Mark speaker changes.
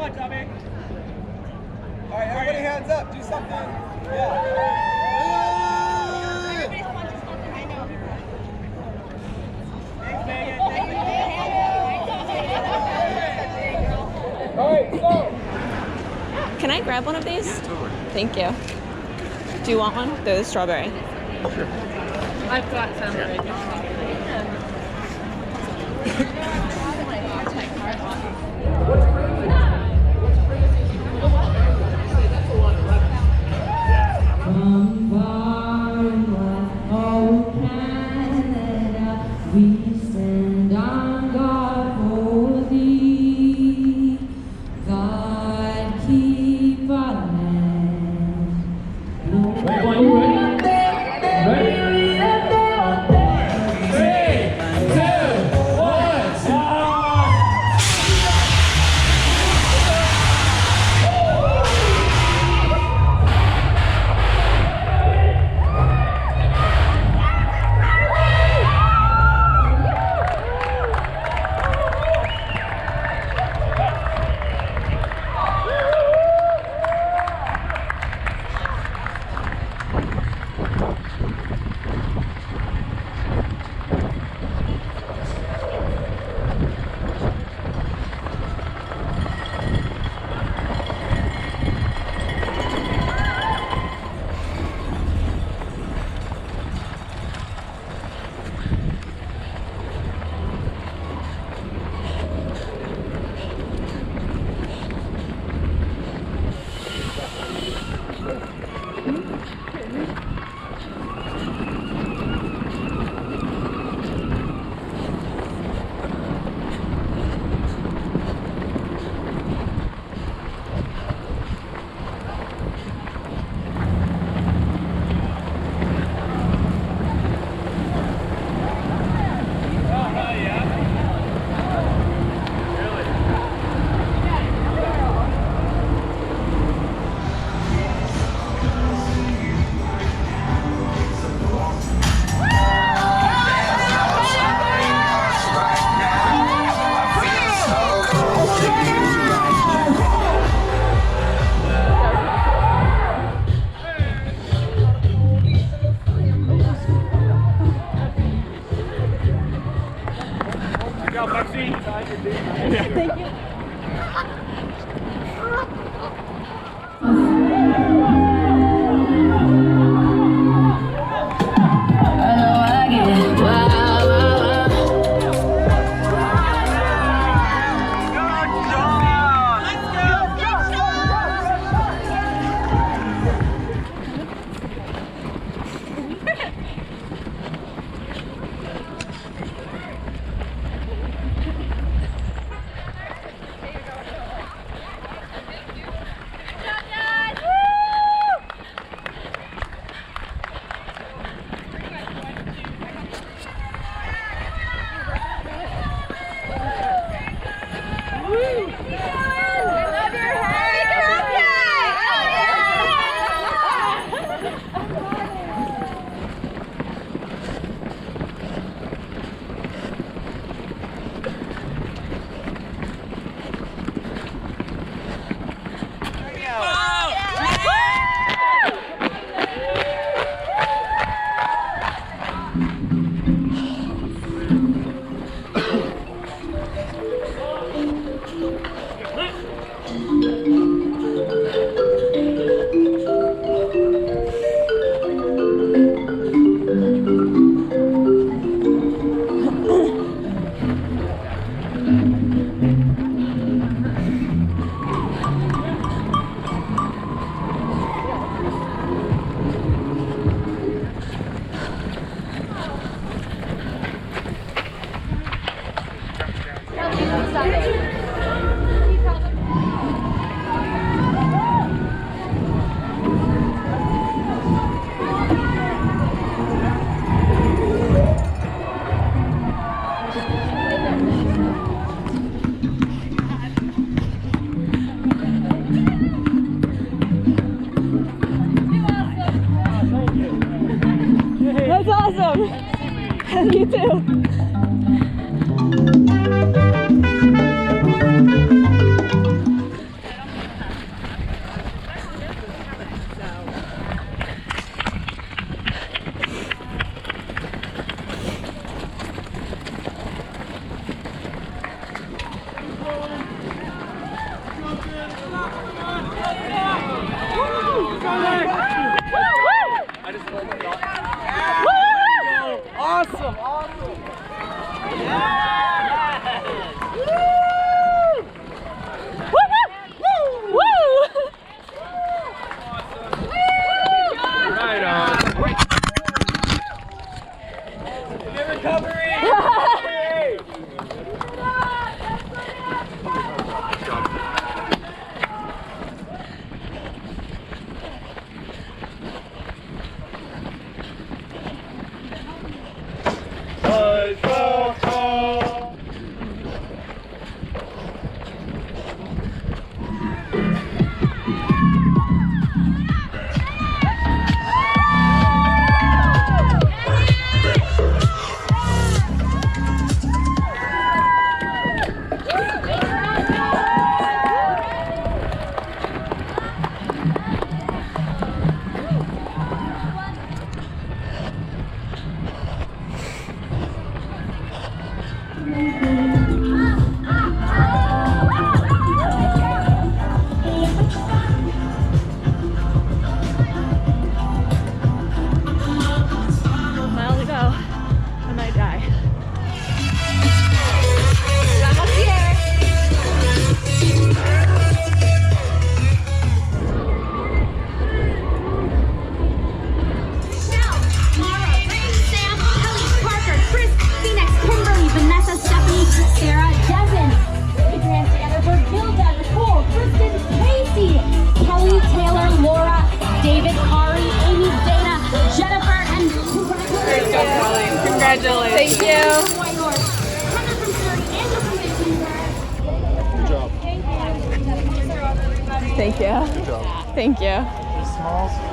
Speaker 1: on, Tommy. All right, everybody hands up. Do something. Yeah.
Speaker 2: Everybody's punching something, I know.
Speaker 1: Thanks, Megan. All right, go.
Speaker 3: Can I grab one of these? Yeah, totally. Thank you. Do you want one? They're the strawberry.
Speaker 4: Sure.
Speaker 5: I've got some right
Speaker 6: From far and wide, oh Canada, we stand on guard for thee. God keep our land.
Speaker 4: Are you ready? Ready? 3, 2, 1, start!
Speaker 3: Thank you. That's awesome. You too.
Speaker 4: Right on.
Speaker 1: Good recovery.
Speaker 3: Mile to go. I might die. Almost here.
Speaker 2: Michelle, Mara, Ray, Sam, Kelly, Parker, Chris, Phoenix, Kimberly, Vanessa, Stephanie, Sarah, Devin. Put your hands together for Gilda, Nicole, Kristen, Casey, Kelly, Taylor, Laura, David, Ari, Amy, Dana, Jennifer, and
Speaker 5: Congratulations.
Speaker 3: Thank you.
Speaker 1: Good job.
Speaker 3: Thank you.
Speaker 1: Good job.
Speaker 3: Thank you.
Speaker 1: Smalls.